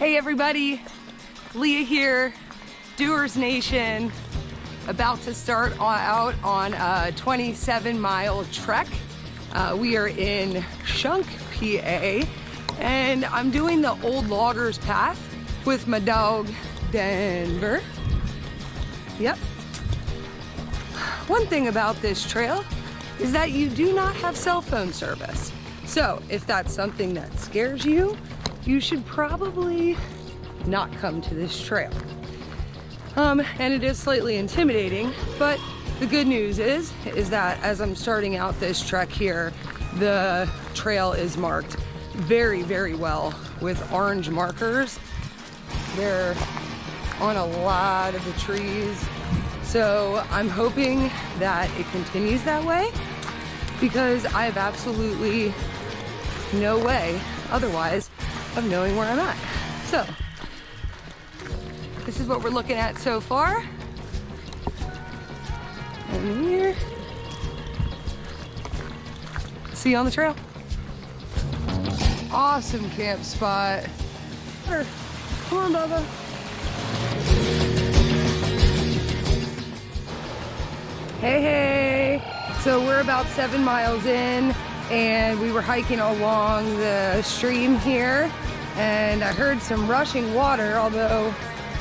Hey everybody, Leah here, Doers Nation, about to start out on a 27-mile trek. We are in Shunk, PA, and I'm doing the Old Loggers Path with my dog, Denver. Yep. One thing about this trail is that you do not have cell phone service. So if that's something that scares you, you should probably not come to this trail. And it is slightly intimidating, but the good news is that as I'm starting out this trek here, the trail is marked very, very well with orange markers. They're on a lot of the trees. So I'm hoping that it continues that way, because I have absolutely no way otherwise of knowing where I'm at. So this is what we're looking at so far. And here, see you on the trail. Awesome camp spot. Come on, Bubba. Hey, hey. So we're about 7 miles in, and we were hiking along the stream here, and I heard some rushing water, although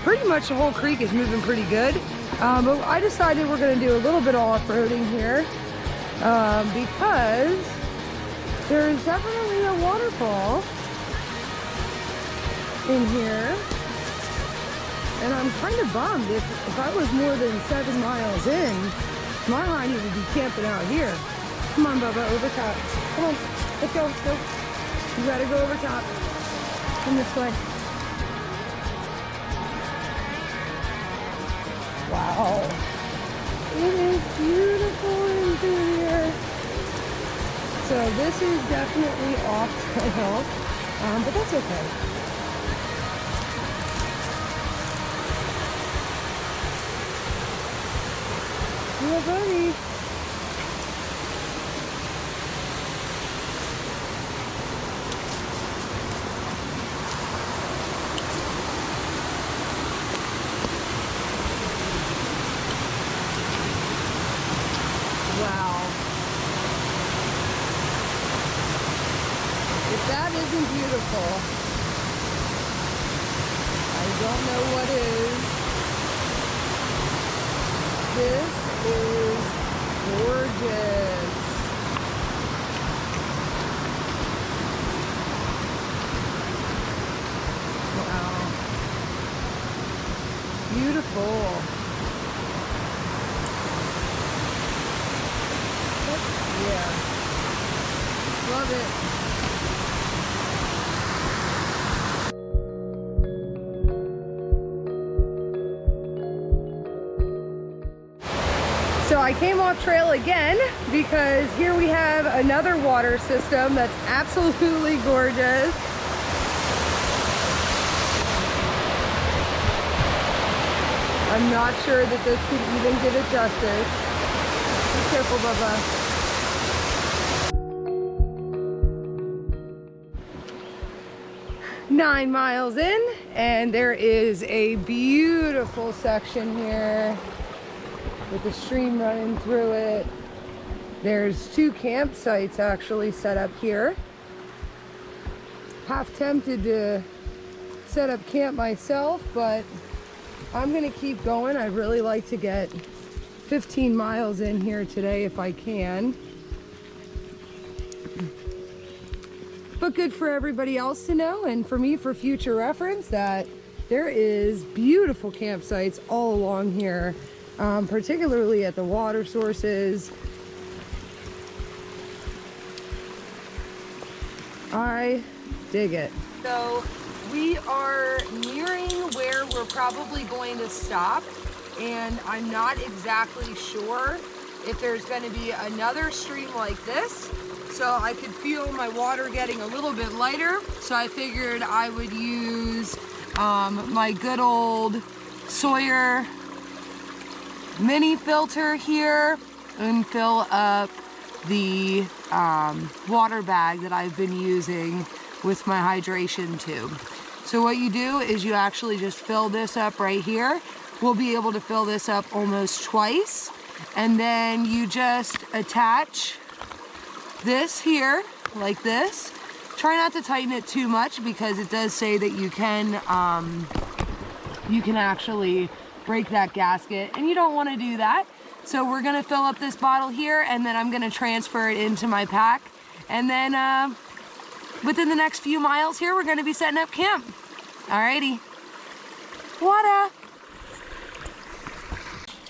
pretty much the whole creek is moving pretty good. But I decided we're gonna do a little bit of off-roading here because there's definitely a waterfall in here. And I'm kind of bummed if I was more than 7 miles in, my hiney would be camping out here. Come on, Bubba, over top. Come on, let's go, let's go. You gotta go over top. Come this way. Wow. It is beautiful in here. So this is definitely off trail, but that's okay. Yeah, buddy. Wow. If that isn't beautiful, I don't know what is. This is gorgeous. Wow. Beautiful. Yeah. Love it. So I came off trail again because here we have another water system that's absolutely gorgeous. I'm not sure that this could even give it justice. Be careful, Bubba. Nine miles in, and there is a beautiful section here with the stream running through it. There's 2 campsites actually set up here. Half tempted to set up camp myself, but I'm gonna keep going. I'd really like to get 15 miles in here today if I can. But good for everybody else to know, and for me for future reference, that there is beautiful campsites all along here. Particularly at the water sources. I dig it. So we are nearing where we're probably going to stop, and I'm not exactly sure if there's going to be another stream like this. So I could feel my water getting a little bit lighter, so I figured I would use my good old Sawyer mini filter here and fill up the water bag that I've been using with my hydration tube. So what you do is you actually just fill this up right here. We'll be able to fill this up almost twice. And then you just attach this here like this. Try not to tighten it too much because it does say that you can actually break that gasket, and you don't want to do that. So we're gonna fill up this bottle here, and then I'm gonna transfer it into my pack. And then within the next few miles here, we're gonna be setting up camp. Alrighty. Water.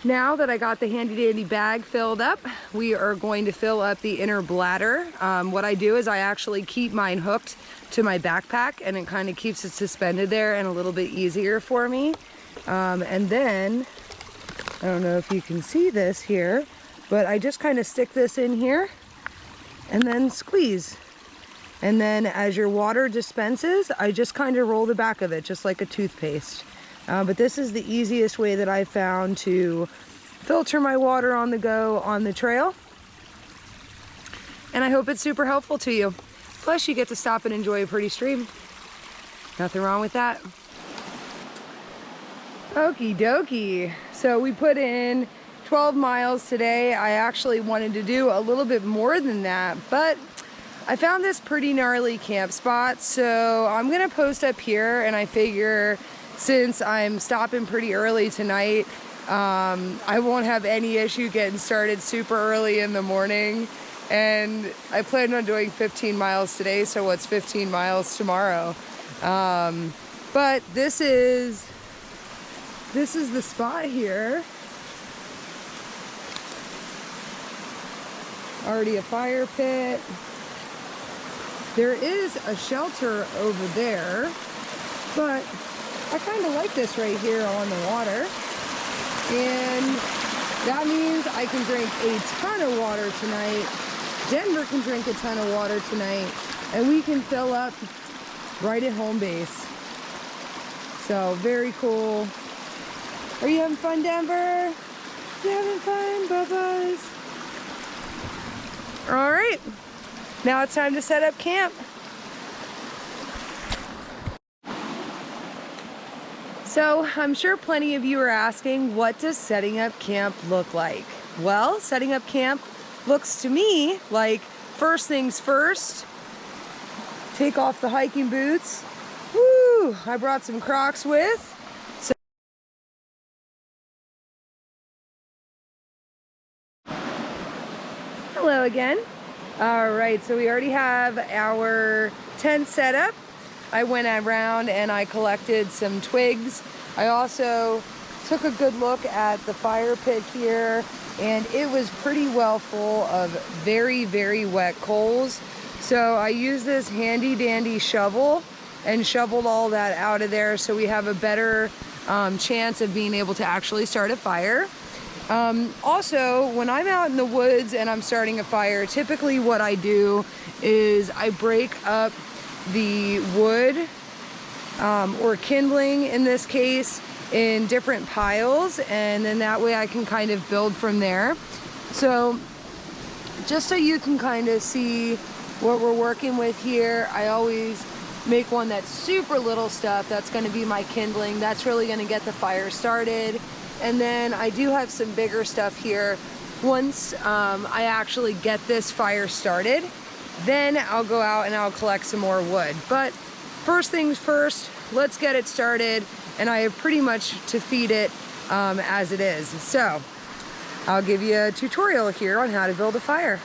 Now that I got the handy dandy bag filled up, we are going to fill up the inner bladder. What I do is I actually keep mine hooked to my backpack, and it kind of keeps it suspended there and a little bit easier for me. And then, I don't know if you can see this here, but I just kind of stick this in here and then squeeze. And then as your water dispenses, I just kind of roll the back of it, just like a toothpaste. But this is the easiest way that I've found to filter my water on the go on the trail. And I hope it's super helpful to you. Plus you get to stop and enjoy a pretty stream. Nothing wrong with that. Okie dokie. So we put in 12 miles today. I actually wanted to do a little bit more than that, but I found this pretty gnarly camp spot. So I'm gonna post up here, and I figure since I'm stopping pretty early tonight, I won't have any issue getting started super early in the morning. And I plan on doing 15 miles today, so what's 15 miles tomorrow? But this is the spot here. Already a fire pit. There is a shelter over there, but I kind of like this right here on the water. And that means I can drink a ton of water tonight. Denver can drink a ton of water tonight, and we can fill up right at home base. So very cool. Are you having fun, Denver? You having fun, Bubba's? All right, now it's time to set up camp. So I'm sure plenty of you are asking, what does setting up camp look like? Well, setting up camp looks to me like first things first, take off the hiking boots. Woo! I brought some Crocs with. So hello again. All right, so we already have our tent set up. I went around and I collected some twigs. I also took a good look at the fire pit here, and it was pretty well full of very, very wet coals. So I used this handy dandy shovel and shoveled all that out of there so we have a better chance of being able to actually start a fire. Also, when I'm out in the woods and I'm starting a fire, typically what I do is I break up the wood or kindling in this case in different piles, and then that way I can kind of build from there. So just so you can kind of see what we're working with here, I always make one that's super little stuff. That's going to be my kindling. That's really going to get the fire started. And then I do have some bigger stuff here. Once I actually get this fire started, then I'll go out and I'll collect some more wood. But first things first, let's get it started, and I have pretty much to feed it as it is. So I'll give you a tutorial here on how to build a fire.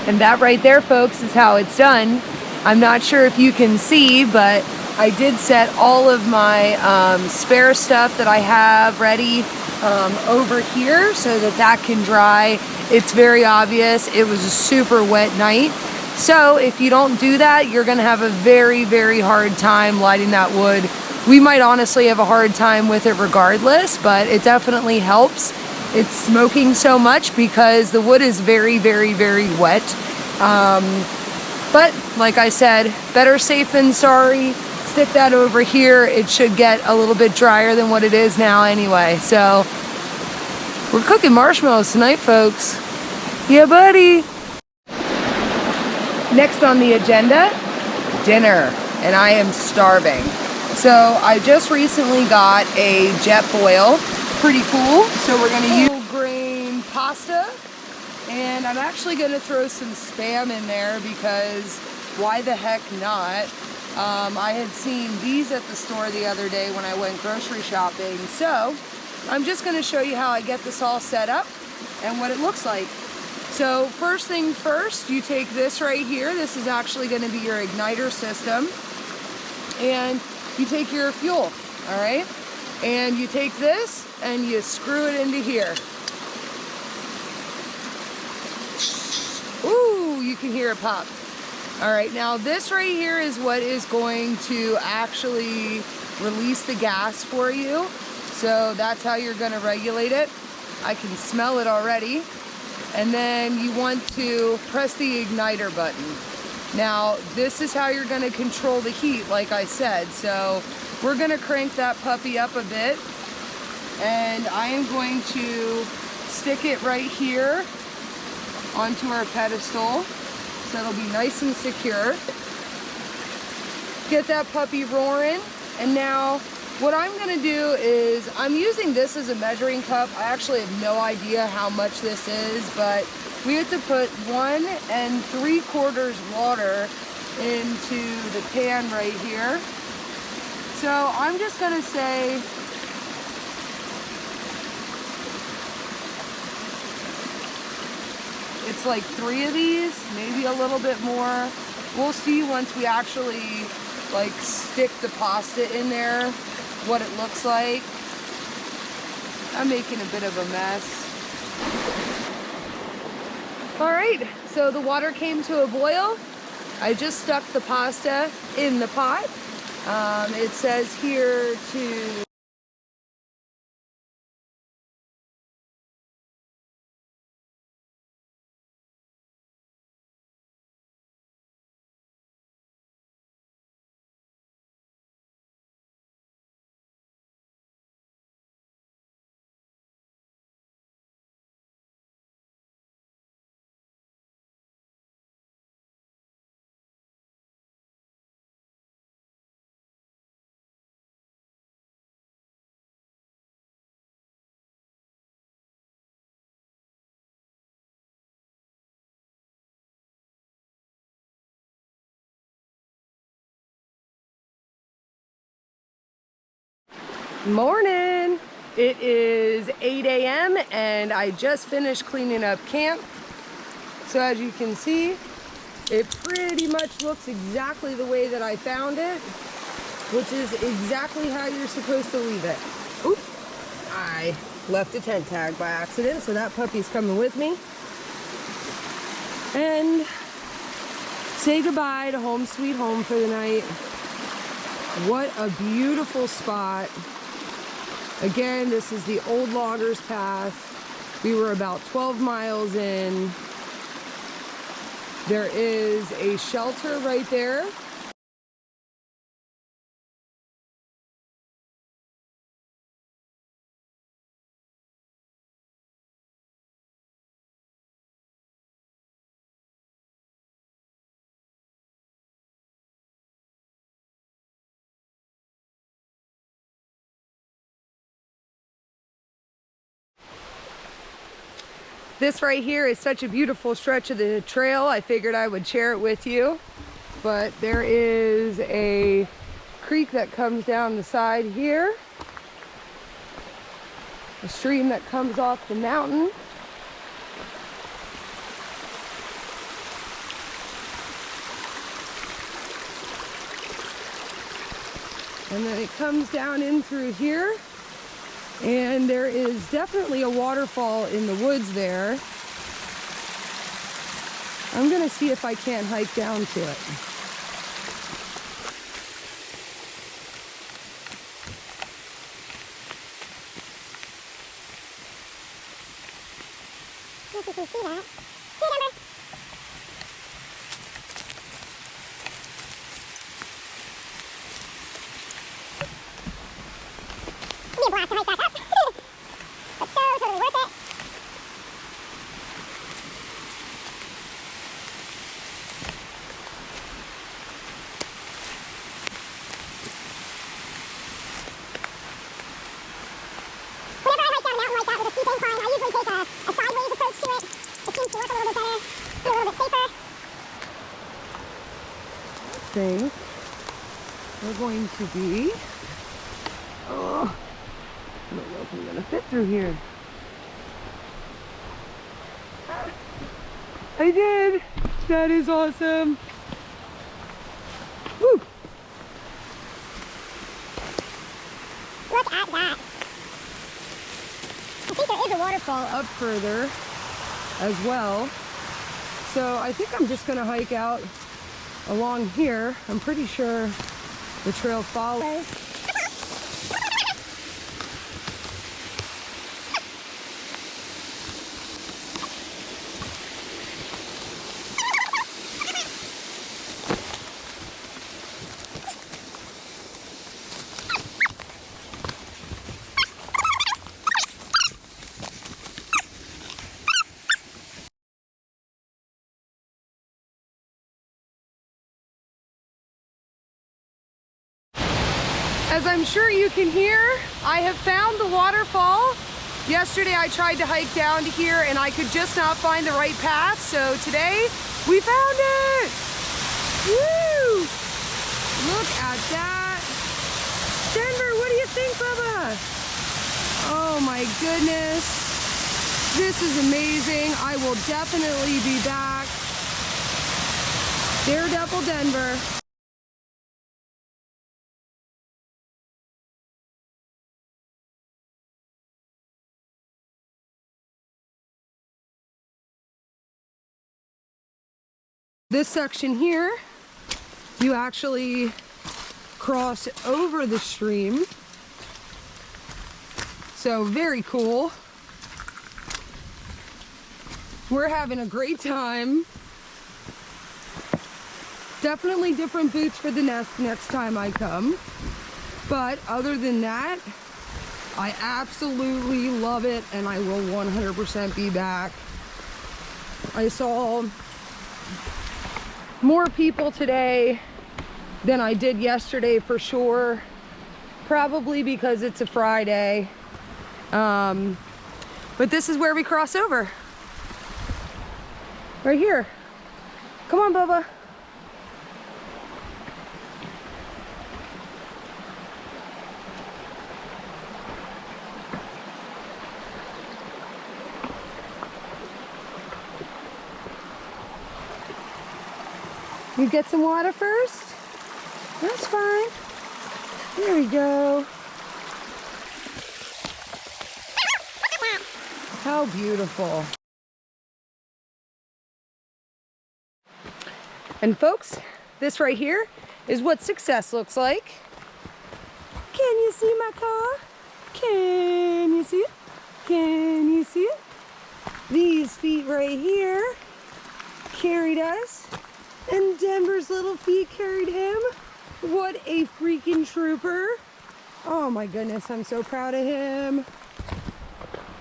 And that right there, folks, is how it's done. I'm not sure if you can see, but I did set all of my spare stuff that I have ready over here so that that can dry. It's very obvious. It was a super wet night. So if you don't do that, you're gonna have a very, very hard time lighting that wood. We might honestly have a hard time with it regardless, but it definitely helps. It's smoking so much because the wood is very, very, very wet. But like I said, better safe than sorry. stick that over here. It should get a little bit drier than what it is now anyway. So we're cooking marshmallows tonight, folks. Yeah, buddy. Next on the agenda, dinner, and I am starving. So I just recently got a JetBoil, pretty cool. So we're gonna use whole grain pasta, and I'm actually gonna throw some Spam in there because why the heck not? I had seen these at the store the other day when I went grocery shopping. So I'm just gonna show you how I get this all set up and what it looks like. So first thing first, you take this right here. This is actually gonna be your igniter system. And you take your fuel, all right? And you take this and you screw it into here. Ooh, you can hear it pop. All right, now this right here is what is going to actually release the gas for you. So that's how you're gonna regulate it. I can smell it already. And then you want to press the igniter button. Now, this is how you're gonna control the heat, like I said. So we're gonna crank that puppy up a bit. And I am going to stick it right here onto our pedestal. So it'll be nice and secure. Get that puppy roaring. And now what I'm gonna do is, I'm using this as a measuring cup. I actually have no idea how much this is, but we have to put 1 3/4 water into the pan right here. So I'm just gonna say it's like 3 of these, maybe a little bit more. We'll see once we actually like stick the pasta in there, what it looks like. I'm making a bit of a mess. All right, so the water came to a boil. I just stuck the pasta in the pot. It says here to morning. It is 8 a.m. and I just finished cleaning up camp. So as you can see, it pretty much looks exactly the way that I found it, which is exactly how you're supposed to leave it. Oop, I left a tent tag by accident, so that puppy's coming with me. And say goodbye to home sweet home for the night. What a beautiful spot. Again, this is the Old Loggers Path. We were about 12 miles in. There is a shelter right there. This right here is such a beautiful stretch of the trail. I figured I would share it with you. But there is a creek that comes down the side here. A stream that comes off the mountain. And then it comes down in through here. And there is definitely a waterfall in the woods there. I'm gonna see if I can't hike down to it. If you can see that. See number. a blast to hike back up. But so totally worth it. Whenever I hike down a mountain like that with a steep incline, I usually take a sideways approach to it. It seems to work a little bit better, be a little bit safer. I think we're going to be, oh, I don't know if I'm gonna fit through here. I did! That is awesome! Woo! Look at that. I think there is a waterfall Up further as well. So I think I'm just gonna hike out along here. I'm pretty sure the trail follows. As I'm sure you can hear, I have found the waterfall. Yesterday I tried to hike down to here and I could just not find the right path, so today we found it! Woo! Look at that! Denver, what do you think, Bubba? Oh my goodness. This is amazing. I will definitely be back. Daredevil Denver. This section here, you actually cross over the stream. So very cool. We're having a great time. Definitely different boots for the next time I come. But other than that, I absolutely love it and I will 100% be back. I saw more people today than I did yesterday for sure. Probably because it's a Friday. But this is where we cross over. Right here. Come on, Bubba. You get some water first? That's fine. There we go. How beautiful. And folks, this right here is what success looks like. Can you see my car? Can you see it? Can you see it? These feet right here carried us. And Denver's little feet carried him. What a freaking trooper. Oh my goodness, I'm so proud of him.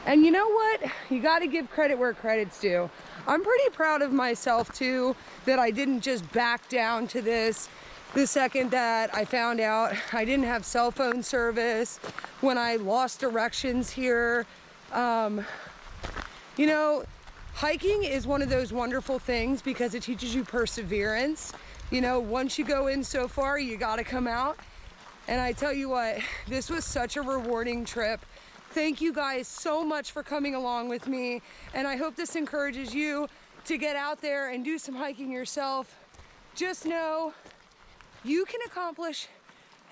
And you know what? You gotta give credit where credit's due. I'm pretty proud of myself too, that I didn't just back down to this the second that I found out I didn't have cell phone service, when I lost directions here. You know, hiking is one of those wonderful things because it teaches you perseverance. You know, once you go in so far, you gotta come out. And I tell you what, this was such a rewarding trip. Thank you guys so much for coming along with me. And I hope this encourages you to get out there and do some hiking yourself. Just know you can accomplish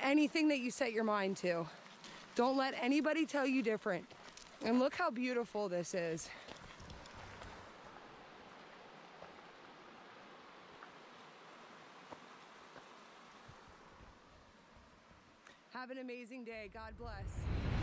anything that you set your mind to. Don't let anybody tell you different. And look how beautiful this is. Have an amazing day. God bless.